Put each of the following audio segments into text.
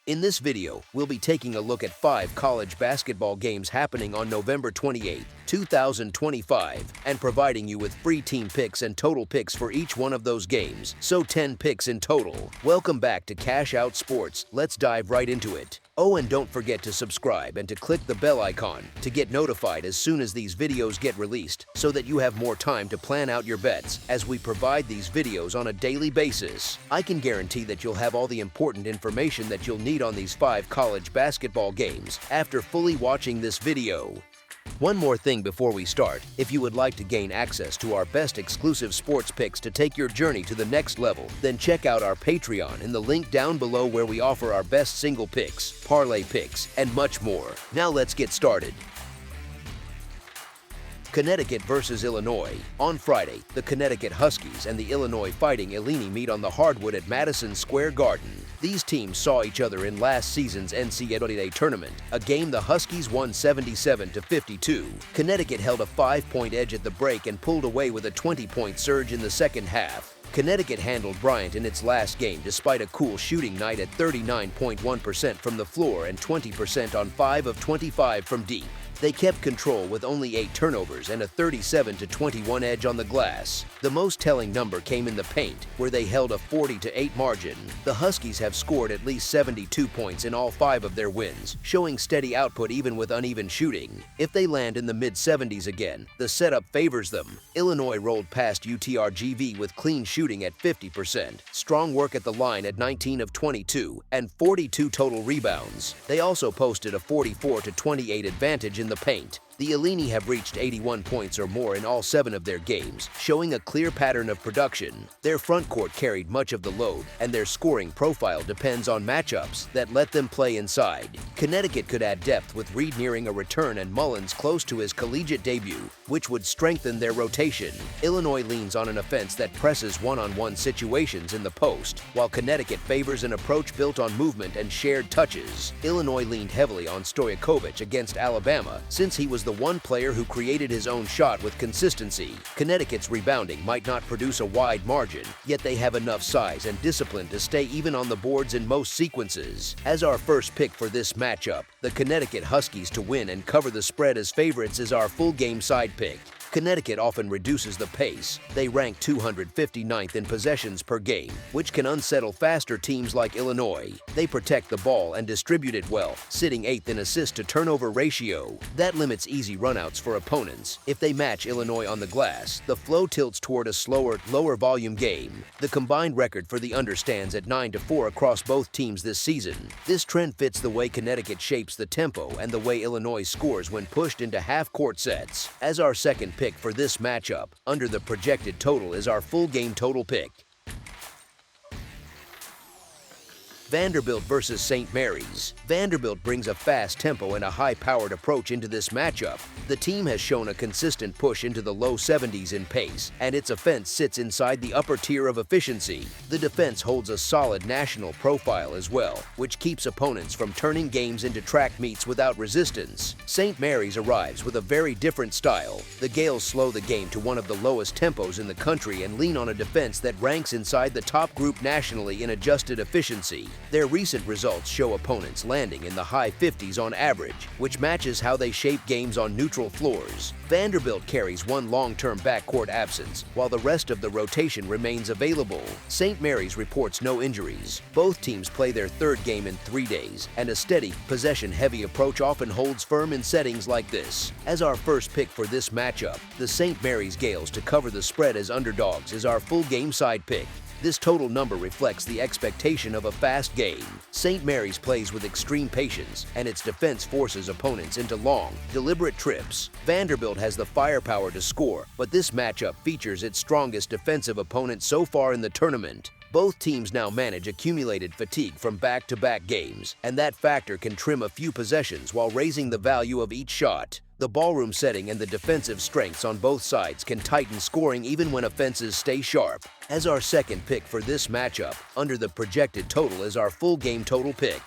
In this video, we'll be taking a look at 5 college basketball games happening on November 28, 2025, and providing you with free team picks and total picks for each one of those games, so 10 picks in total. Welcome back to Cash Out Sports. Let's dive right into it. Oh, and don't forget to subscribe and to click the bell icon to get notified as soon as these videos get released, so that you have more time to plan out your bets as we provide these videos on a daily basis. I can guarantee that you'll have all the important information that you'll need on these 5 college basketball games after fully watching this video. One more thing before we start: if you would like to gain access to our best exclusive sports picks to take your journey to the next level, then check out our Patreon in the link down below, where we offer our best single picks, parlay picks, and much more. Now let's get started. Connecticut versus Illinois. On Friday, the Connecticut Huskies and the Illinois Fighting Illini meet on the hardwood at Madison Square Garden. These teams saw each other in last season's NCAA tournament, a game the Huskies won 77-52. Connecticut held a 5-point edge at the break and pulled away with a 20-point surge in the second half. Connecticut handled Bryant in its last game despite a cool shooting night at 39.1% from the floor and 20% on 5 of 25 from deep. They kept control with only 8 turnovers and a 37-21 edge on the glass. The most telling number came in the paint, where they held a 40-8 margin. The Huskies have scored at least 72 points in all 5 of their wins, showing steady output even with uneven shooting. If they land in the mid-70s again, the setup favors them. Illinois rolled past UTRGV with clean shooting at 50%, strong work at the line at 19 of 22, and 42 total rebounds. They also posted a 44-28 advantage in the paint. The Illini have reached 81 points or more in all 7 of their games, showing a clear pattern of production. Their front court carried much of the load, and their scoring profile depends on matchups that let them play inside. Connecticut could add depth with Reed nearing a return and Mullins close to his collegiate debut, which would strengthen their rotation. Illinois leans on an offense that presses one-on-one situations in the post, while Connecticut favors an approach built on movement and shared touches. Illinois leaned heavily on Stojakovic against Alabama, since he was the one player who created his own shot with consistency. Connecticut's rebounding might not produce a wide margin, yet they have enough size and discipline to stay even on the boards in most sequences. As our first pick for this matchup, the Connecticut Huskies to win and cover the spread as favorites is our full game side pick. Connecticut often reduces the pace. They rank 259th in possessions per game, which can unsettle faster teams like Illinois. They protect the ball and distribute it well, sitting 8th in assist-to-turnover ratio. That limits easy runouts for opponents. If they match Illinois on the glass, the flow tilts toward a slower, lower-volume game. The combined record for the under stands at 9-4 across both teams this season. This trend fits the way Connecticut shapes the tempo and the way Illinois scores when pushed into half-court sets. As our second pick for this matchup, under the projected total, is our full game total pick. Vanderbilt versus St. Mary's. Vanderbilt brings a fast tempo and a high-powered approach into this matchup. The team has shown a consistent push into the low 70s in pace, and its offense sits inside the upper tier of efficiency. The defense holds a solid national profile as well, which keeps opponents from turning games into track meets without resistance. St. Mary's arrives with a very different style. The Gales slow the game to one of the lowest tempos in the country and lean on a defense that ranks inside the top group nationally in adjusted efficiency. Their recent results show opponents landing in the high 50s on average, which matches how they shape games on neutral floors. Vanderbilt carries one long-term backcourt absence, while the rest of the rotation remains available. St. Mary's reports no injuries. Both teams play their 3rd game in 3 days, and a steady, possession-heavy approach often holds firm in settings like this. As our first pick for this matchup, the St. Mary's Gales to cover the spread as underdogs is our full game side pick. This total number reflects the expectation of a fast game. St. Mary's plays with extreme patience, and its defense forces opponents into long, deliberate trips. Vanderbilt has the firepower to score, but this matchup features its strongest defensive opponent so far in the tournament. Both teams now manage accumulated fatigue from back-to-back games, and that factor can trim a few possessions while raising the value of each shot. The ballroom setting and the defensive strengths on both sides can tighten scoring even when offenses stay sharp. As our second pick for this matchup, under the projected total, is our full game total pick.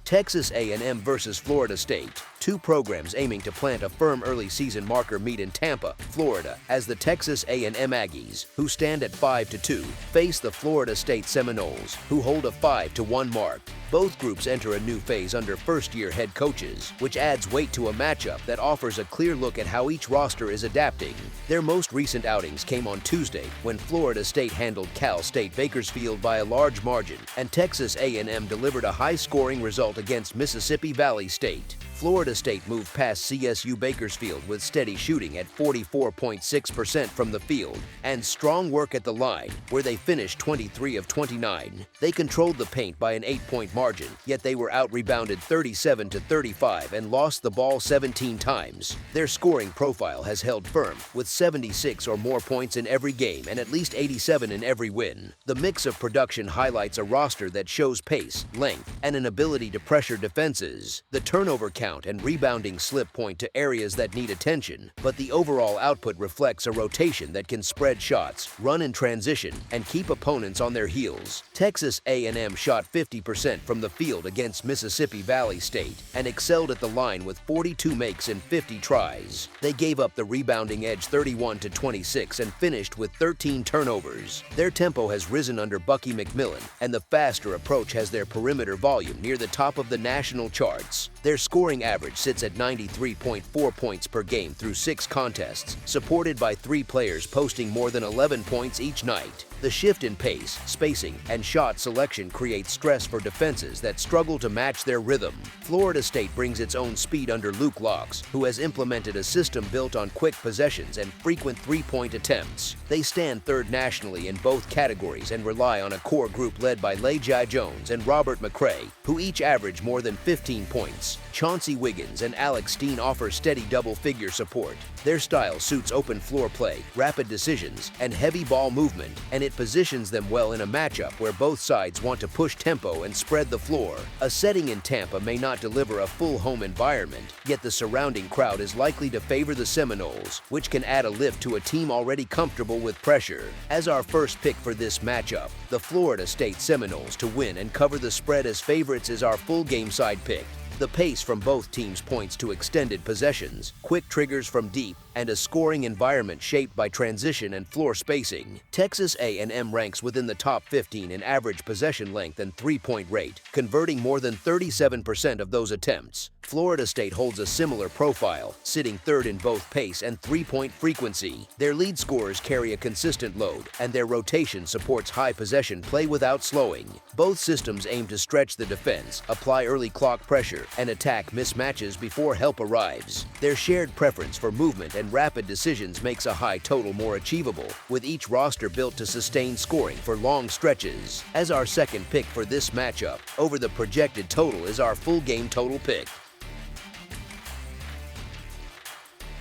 Texas A&M versus Florida State. Two programs aiming to plant a firm early season marker meet in Tampa, Florida, as the Texas A&M Aggies, who stand at 5-2, face the Florida State Seminoles, who hold a 5-1 mark. Both groups enter a new phase under first-year head coaches, which adds weight to a matchup that offers a clear look at how each roster is adapting. Their most recent outings came on Tuesday when Florida State handled Cal State Bakersfield by a large margin, and Texas A&M delivered a high-scoring result against Mississippi Valley State. Florida State moved past CSU Bakersfield with steady shooting at 44.6% from the field and strong work at the line, where they finished 23 of 29. They controlled the paint by an 8-point margin, yet they were out-rebounded 37-35 and lost the ball 17 times. Their scoring profile has held firm, with 76 or more points in every game and at least 87 in every win. The mix of production highlights a roster that shows pace, length, and an ability to pressure defenses. The turnover count and rebounding slip point to areas that need attention, but the overall output reflects a rotation that can spread shots, run in transition, and keep opponents on their heels. Texas A&M shot 50% from the field against Mississippi Valley State and excelled at the line with 42 makes in 50 tries. They gave up the rebounding edge 31-26 and finished with 13 turnovers. Their tempo has risen under Bucky McMillan, and the faster approach has their perimeter volume near the top of the national charts. Their scoring average sits at 93.4 points per game through 6 contests, supported by 3 players posting more than 11 points each night. The shift in pace, spacing, and shot selection creates stress for defenses that struggle to match their rhythm. Florida State brings its own speed under Luke Locks, who has implemented a system built on quick possessions and frequent three-point attempts. They stand third nationally in both categories and rely on a core group led by Leji Jones and Robert McCray, who each average more than 15 points. Chauncey Wiggins and Alex Steen offer steady double-figure support. Their style suits open floor play, rapid decisions, and heavy ball movement, and it positions them well in a matchup where both sides want to push tempo and spread the floor. A setting in Tampa may not deliver a full home environment, yet the surrounding crowd is likely to favor the Seminoles, which can add a lift to a team already comfortable with pressure. As our first pick for this matchup, the Florida State Seminoles to win and cover the spread as favorites is our full game side pick. The pace from both teams points to extended possessions, quick triggers from deep, and a scoring environment shaped by transition and floor spacing. Texas A&M ranks within the top 15 in average possession length and three-point rate, converting more than 37% of those attempts. Florida State holds a similar profile, sitting third in both pace and three-point frequency. Their lead scorers carry a consistent load, and their rotation supports high possession play without slowing. Both systems aim to stretch the defense, apply early clock pressure, and attack mismatches before help arrives. Their shared preference for movement and rapid decisions makes a high total more achievable, with each roster built to sustain scoring for long stretches. As our second pick for this matchup, over the projected total is our full game total pick.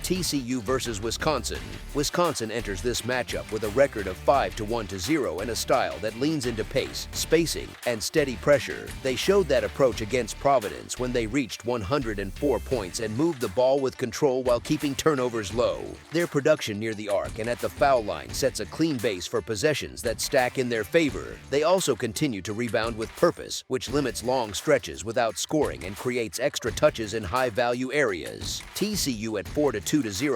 TCU versus Wisconsin. Wisconsin enters this matchup with a record of 5-1-0 and a style that leans into pace, spacing, and steady pressure. They showed that approach against Providence when they reached 104 points and moved the ball with control while keeping turnovers low. Their production near the arc and at the foul line sets a clean base for possessions that stack in their favor. They also continue to rebound with purpose, which limits long stretches without scoring and creates extra touches in high-value areas. TCU at 4-2-0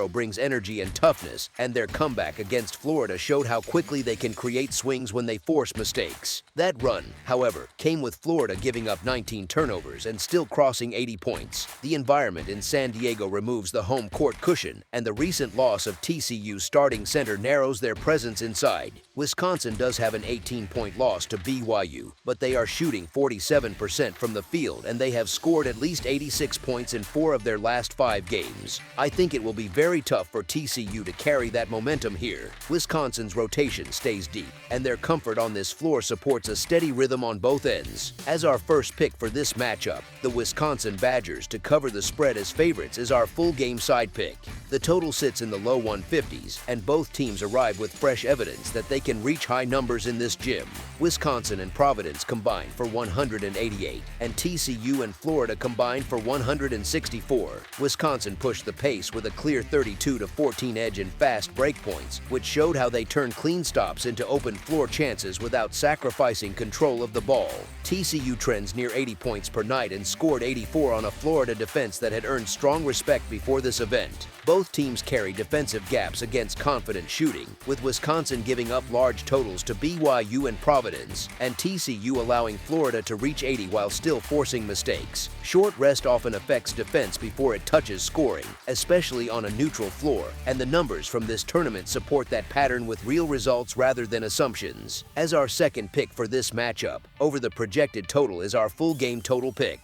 brings energy and toughness, and their comeback against Florida showed how quickly they can create swings when they force mistakes. That run, however, came with Florida giving up 19 turnovers and still crossing 80 points. The environment in San Diego removes the home court cushion, and the recent loss of TCU's starting center narrows their presence inside. Wisconsin does have an 18-point loss to BYU, but they are shooting 47% from the field, and they have scored at least 86 points in 4 of their last 5 games. I think it will be very tough for TCU to carry that momentum here. Wisconsin's rotation stays deep, and their comfort on this floor supports a steady rhythm on both ends. As our first pick for this matchup, the Wisconsin Badgers to cover the spread as favorites is our full game side pick. The total sits in the low 150s, and both teams arrive with fresh evidence that they can reach high numbers in this gym. Wisconsin and Providence combined for 188, and TCU and Florida combined for 164. Wisconsin pushed the pace with a clear 32-14 edge in fast break points, which showed how they turned clean stops into open floor chances without sacrificing control of the ball. TCU trends near 80 points per night and scored 84 on a Florida defense that had earned strong respect before this event. Both teams carry defensive gaps against confident shooting, with Wisconsin giving up large totals to BYU and Providence, and TCU allowing Florida to reach 80 while still forcing mistakes. Short rest often affects defense before it touches scoring, especially on a neutral floor, and the numbers from this tournament support that pattern with real results rather than assumptions. As our second pick for this matchup, over the projected total is our full game total pick.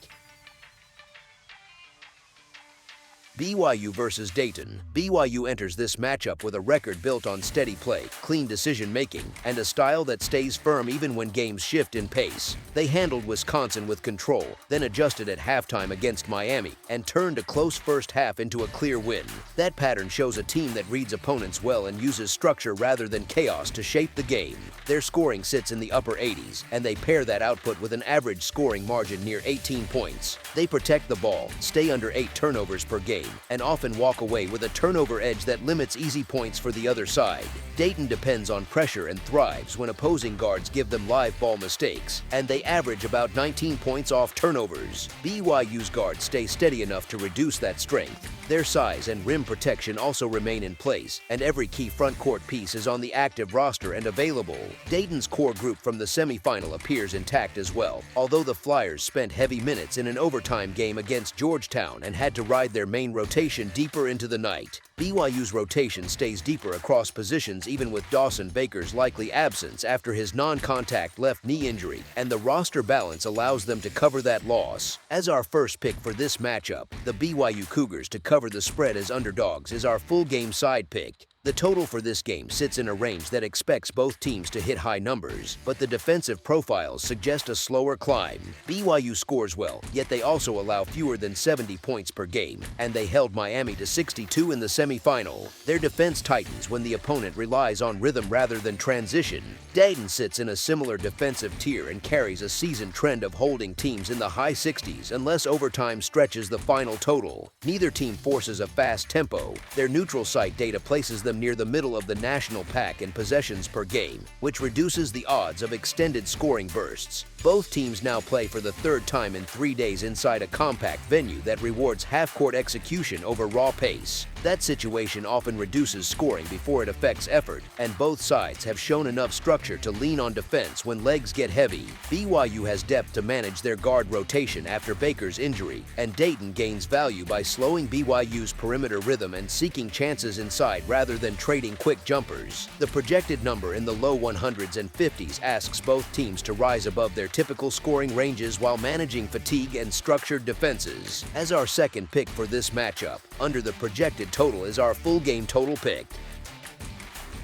BYU versus Dayton. BYU enters this matchup with a record built on steady play, clean decision-making, and a style that stays firm even when games shift in pace. They handled Wisconsin with control, then adjusted at halftime against Miami, and turned a close first half into a clear win. That pattern shows a team that reads opponents well and uses structure rather than chaos to shape the game. Their scoring sits in the upper 80s, and they pair that output with an average scoring margin near 18 points. They protect the ball, stay under 8 turnovers per game, and often walk away with a turnover edge that limits easy points for the other side. Dayton depends on pressure and thrives when opposing guards give them live ball mistakes, and they average about 19 points off turnovers. BYU's guards stay steady enough to reduce that strength. Their size and rim protection also remain in place, and every key front court piece is on the active roster and available. Dayton's core group from the semifinal appears intact as well, although the Flyers spent heavy minutes in an overtime game against Georgetown and had to ride their main rotation deeper into the night. BYU's rotation stays deeper across positions even with Dawson Baker's likely absence after his non-contact left knee injury, and the roster balance allows them to cover that loss. As our first pick for this matchup, the BYU Cougars to cover the spread as underdogs is our full game side pick. The total for this game sits in a range that expects both teams to hit high numbers, but the defensive profiles suggest a slower climb. BYU scores well, yet they also allow fewer than 70 points per game, and they held Miami to 62 in the semifinal. Their defense tightens when the opponent relies on rhythm rather than transition. Dayton sits in a similar defensive tier and carries a seasoned trend of holding teams in the high 60s unless overtime stretches the final total. Neither team forces a fast tempo. Their neutral site data places them near the middle of the national pack in possessions per game, which reduces the odds of extended scoring bursts. Both teams now play for the third time in 3 days inside a compact venue that rewards half-court execution over raw pace. That situation often reduces scoring before it affects effort, and both sides have shown enough structure to lean on defense when legs get heavy. BYU has depth to manage their guard rotation after Baker's injury, and Dayton gains value by slowing BYU's perimeter rhythm and seeking chances inside rather than trading quick jumpers. The projected number in the low 100s and 50s asks both teams to rise above their typical scoring ranges while managing fatigue and structured defenses. As our second pick for this matchup, under the projected total is our full game total pick.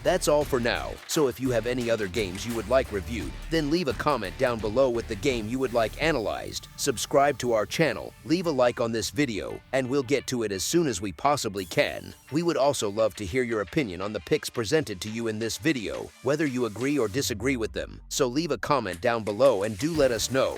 That's all for now, so if you have any other games you would like reviewed, then leave a comment down below with the game you would like analyzed, subscribe to our channel, leave a like on this video, and we'll get to it as soon as we possibly can. We would also love to hear your opinion on the picks presented to you in this video, whether you agree or disagree with them, so leave a comment down below and do let us know.